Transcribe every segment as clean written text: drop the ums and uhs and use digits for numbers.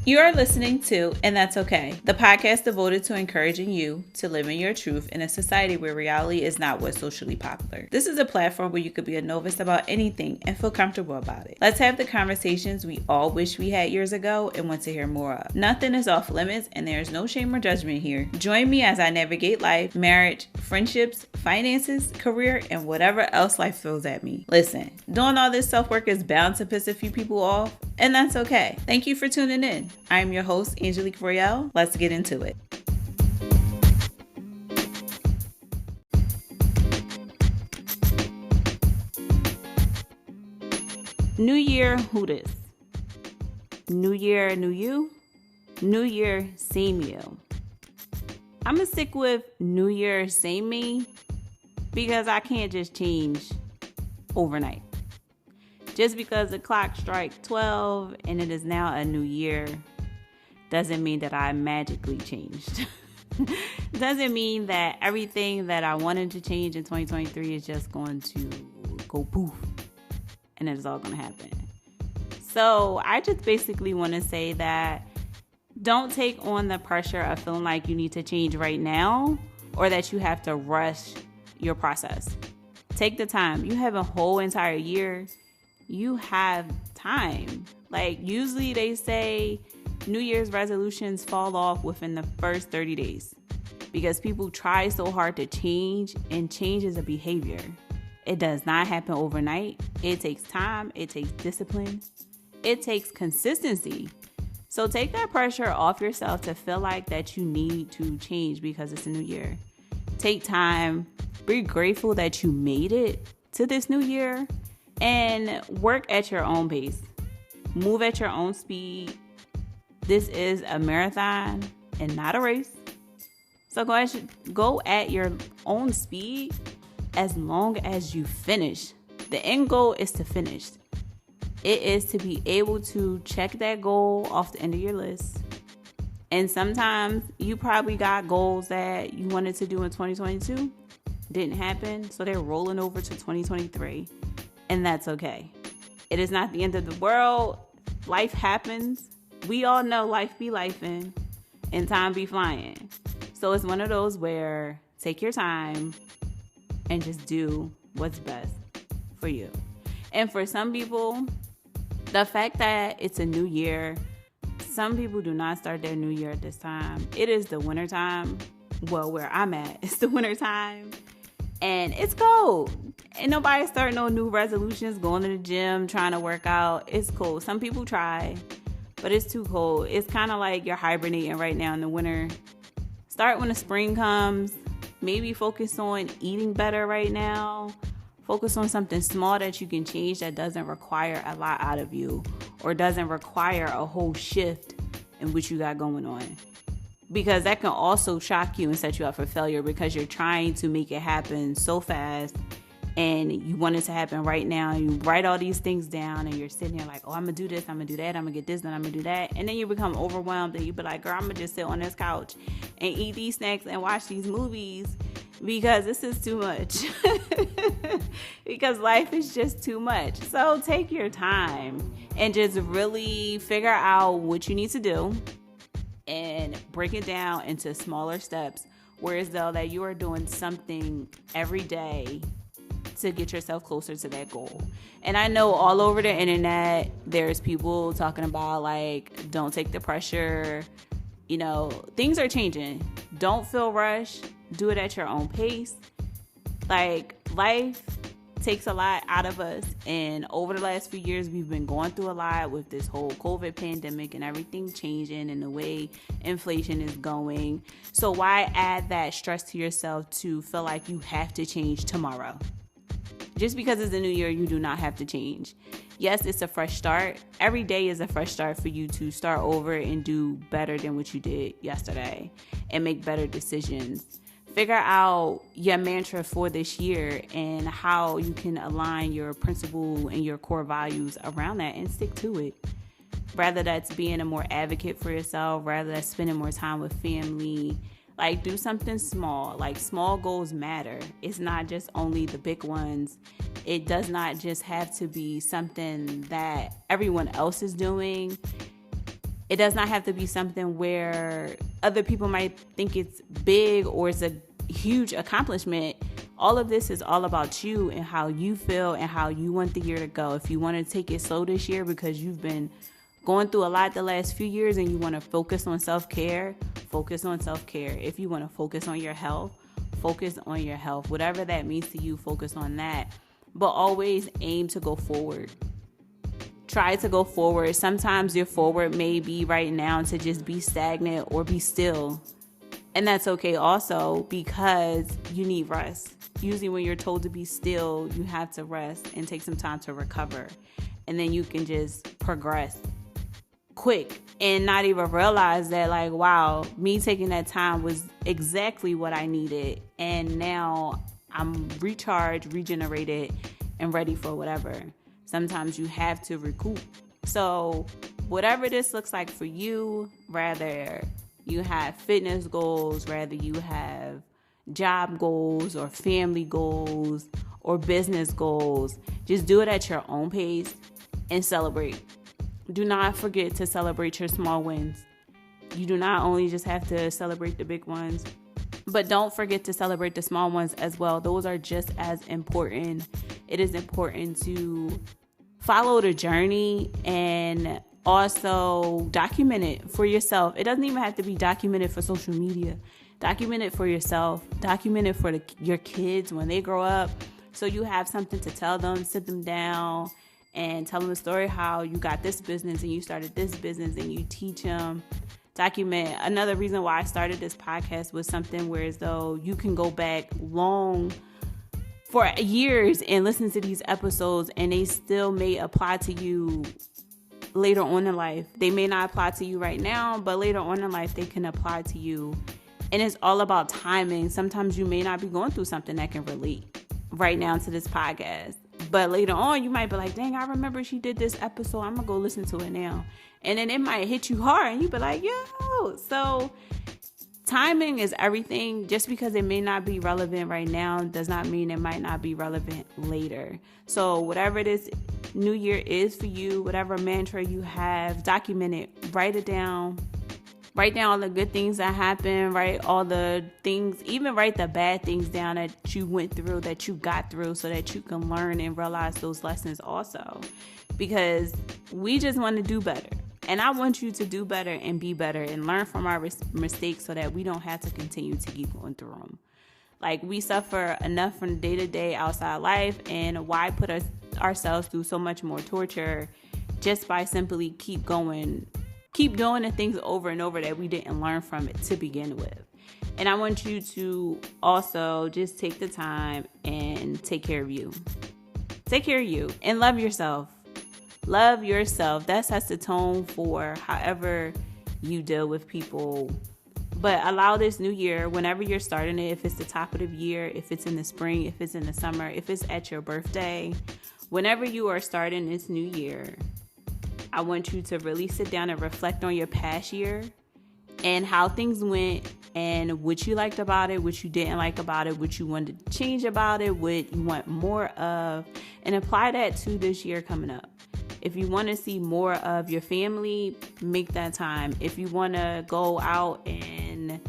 You are listening to And That's Okay, the podcast devoted to encouraging you to live in your truth in a society where reality is not what's socially popular. This is a platform where you could be a novice about anything and feel comfortable about it. Let's have the conversations we all wish we had years ago and want to hear more of. Nothing is off limits and there is no shame or judgment here. Join me as I navigate life, marriage, friendships, finances, career, and whatever else life throws at me. Listen, doing all this self-work is bound to piss a few people off, and that's okay. Thank you for tuning in. I'm your host, Angelique Royale. Let's get into it. New Year, who this? New Year, new you? New Year, same you. I'm going to stick with New Year, same me because I can't just change overnight. Just because the clock strikes 12 and it is now a new year doesn't mean that I magically changed. Doesn't mean that everything that I wanted to change in 2023 is just going to go poof and it's all going to happen. So I just basically want to say that don't take on the pressure of feeling like you need to change right now or that you have to rush your process. Take the time. You have a whole entire year. You have time. Like usually they say New Year's resolutions fall off within the first 30 days because people try so hard to change, and change is a behavior. It does not happen overnight. It takes time. It takes discipline. It takes consistency. So take that pressure off yourself to feel like that you need to change because it's a new year. Take time. Be grateful that you made it to this new year. And work at your own pace. Move at your own speed. This is a marathon and not a race. So go at your own speed as long as you finish. The end goal is to finish. It is to be able to check that goal off the end of your list. And sometimes you probably got goals that you wanted to do in 2022. Didn't happen. So they're rolling over to 2023. And that's okay. It is not the end of the world. Life happens. We all know life be lifing and time be flying. So it's one of those where take your time and just do what's best for you. And for some people, the fact that it's a new year, some people do not start their new year at this time. It is the winter time. Well, where I'm at, it's the winter time. And it's cold. Ain't nobody starting no new resolutions, going to the gym, trying to work out. It's cold. Some people try, but it's too cold. It's kind of like you're hibernating right now in the winter. Start when the spring comes. Maybe focus on eating better right now. Focus on something small that you can change that doesn't require a lot out of you or doesn't require a whole shift in what you got going on. Because that can also shock you and set you up for failure because you're trying to make it happen so fast and you want it to happen right now. You write all these things down and you're sitting there like, oh, I'm going to do this, I'm going to do that, I'm going to get this done, I'm going to do that. And then you become overwhelmed and you be like, girl, I'm going to just sit on this couch and eat these snacks and watch these movies because this is too much. Because life is just too much. So take your time and just really figure out what you need to do. And break it down into smaller steps, whereas though that you are doing something every day to get yourself closer to that goal. And I know all over the internet, there's people talking about like, don't take the pressure. You know, things are changing. Don't feel rushed. Do it at your own pace. Like life takes a lot out of us, and over the last few years we've been going through a lot with this whole COVID pandemic and everything changing and the way inflation is going. So why add that stress to yourself to feel like you have to change tomorrow? Just because it's a new year, you do not have to change. Yes, it's a fresh start. Every day is a fresh start for you to start over and do better than what you did yesterday and make better decisions. Figure out your mantra for this year and how you can align your principle and your core values around that and stick to it. Rather that's being a more advocate for yourself, rather that's spending more time with family. Like do something small. Like small goals matter. It's not just only the big ones. It does not just have to be something that everyone else is doing. It does not have to be something where other people might think it's big or it's a huge accomplishment. All of this is all about you and how you feel and how you want the year to go. If you want to take it slow this year because you've been going through a lot the last few years and you want to focus on self-care, focus on self-care. If you want to focus on your health, focus on your health. Whatever that means to you, focus on that. But always aim to go forward. Try to go forward. Sometimes your forward may be right now to just be stagnant or be still. And that's okay also, because you need rest. Usually when you're told to be still, you have to rest and take some time to recover. And then you can just progress quick and not even realize that, like, wow, me taking that time was exactly what I needed. And now I'm recharged, regenerated, and ready for whatever. Sometimes you have to recoup. So whatever this looks like for you, rather you have fitness goals, rather you have job goals or family goals or business goals, just do it at your own pace and celebrate. Do not forget to celebrate your small wins. You do not only just have to celebrate the big ones, but don't forget to celebrate the small ones as well. Those are just as important. It is important to follow the journey and also document it for yourself. It doesn't even have to be documented for social media. Document it for yourself. Document it for your kids when they grow up, so you have something to tell them. Sit them down and tell them a story how you got this business and you started this business, and you teach them. Document. Another reason why I started this podcast was something where as though you can go back long for years and listen to these episodes, and they still may apply to you later on in life. They may not apply to you right now, but later on in life they can apply to you. And it's all about timing. Sometimes you may not be going through something that can relate right now to this podcast, but later on you might be like, dang, I remember she did this episode, I'm gonna go listen to it now. And then it might hit you hard and you be like, yo. So timing is everything. Just because it may not be relevant right now does not mean it might not be relevant later. So whatever this new year is for you, whatever mantra you have, document it. Write it down. Write down all the good things that happen. Write all the things, even write the bad things down that you went through, that you got through, so that you can learn and realize those lessons also. Because we just want to do better. And I want you to do better and be better and learn from our mistakes so that we don't have to continue to keep going through them. Like, we suffer enough from day-to-day outside life, and why put ourselves through so much more torture just by simply keep doing the things over and over that we didn't learn from it to begin with. And I want you to also just take the time and take care of you. Take care of you and love yourself. Love yourself. That sets the tone for however you deal with people. But allow this new year, whenever you're starting it, if it's the top of the year, if it's in the spring, if it's in the summer, if it's at your birthday, whenever you are starting this new year, I want you to really sit down and reflect on your past year and how things went and what you liked about it, what you didn't like about it, what you wanted to change about it, what you want more of, and apply that to this year coming up. If you want to see more of your family, make that time. If you want to go out and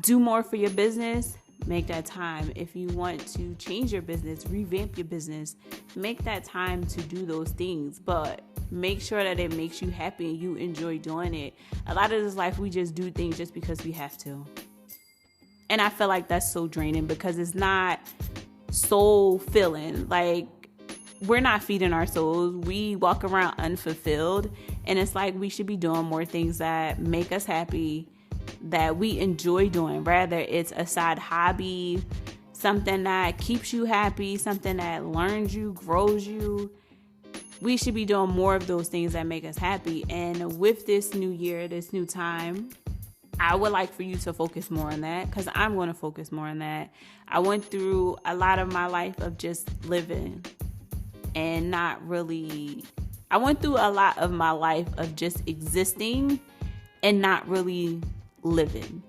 do more for your business, make that time. If you want to change your business, revamp your business, make that time to do those things. But make sure that it makes you happy and you enjoy doing it. A lot of this life, we just do things just because we have to. And I feel like that's so draining because it's not soul filling. Like, we're not feeding our souls. We walk around unfulfilled. And it's like we should be doing more things that make us happy, that we enjoy doing. Rather, it's a side hobby, something that keeps you happy, something that learns you, grows you. We should be doing more of those things that make us happy. And with this new year, this new time, I would like for you to focus more on that, because I'm going to focus more on that. I went through a lot of my life of just living and not really, I went through a lot of my life of just existing and not really living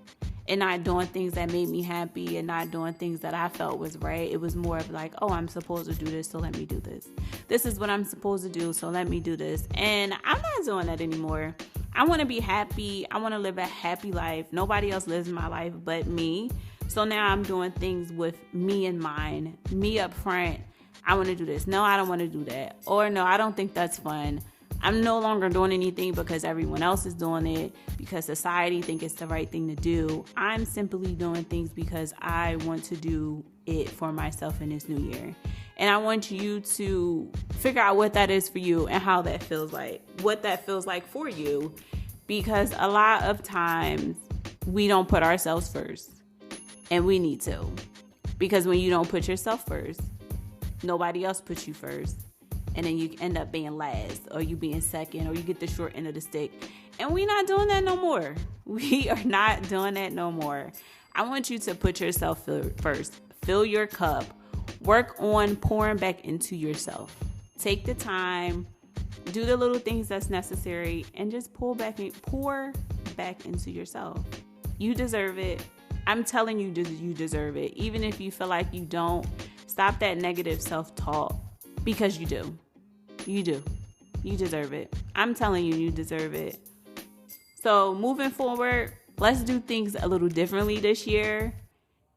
and not doing things that made me happy and not doing things that I felt was right. It was more of like, oh, I'm supposed to do this, so let me do this. This is what I'm supposed to do, so let me do this. And I'm not doing that anymore. I want to be happy. I want to live a happy life. Nobody else lives my life but me. So now I'm doing things with me in mind, me up front. I want to do this. No, I don't want to do that. Or no, I don't think that's fun. I'm no longer doing anything because everyone else is doing it, because society thinks it's the right thing to do. I'm simply doing things because I want to do it for myself in this new year. And I want you to figure out what that is for you and how that feels like, what that feels like for you. Because a lot of times we don't put ourselves first, and we need to. Because when you don't put yourself first, nobody else puts you first. And then you end up being last, or you being second, or you get the short end of the stick. And we're not doing that no more. We are not doing that no more. I want you to put yourself first. Fill your cup. Work on pouring back into yourself. Take the time. Do the little things that's necessary, and just pour back into yourself. You deserve it. I'm telling you, you deserve it. Even if you feel like you don't, stop that negative self-talk, because you do. You do. You deserve it. I'm telling you, you deserve it. So moving forward, let's do things a little differently this year,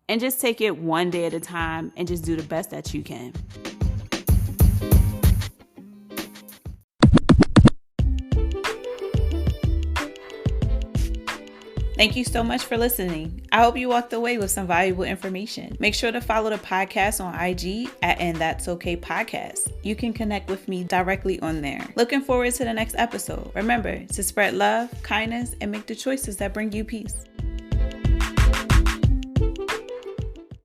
and just take it one day at a time and just do the best that you can. Thank you so much for listening. I hope you walked away with some valuable information. Make sure to follow the podcast on IG at And That's Okay Podcast. You can connect with me directly on there. Looking forward to the next episode. Remember to spread love, kindness, and make the choices that bring you peace.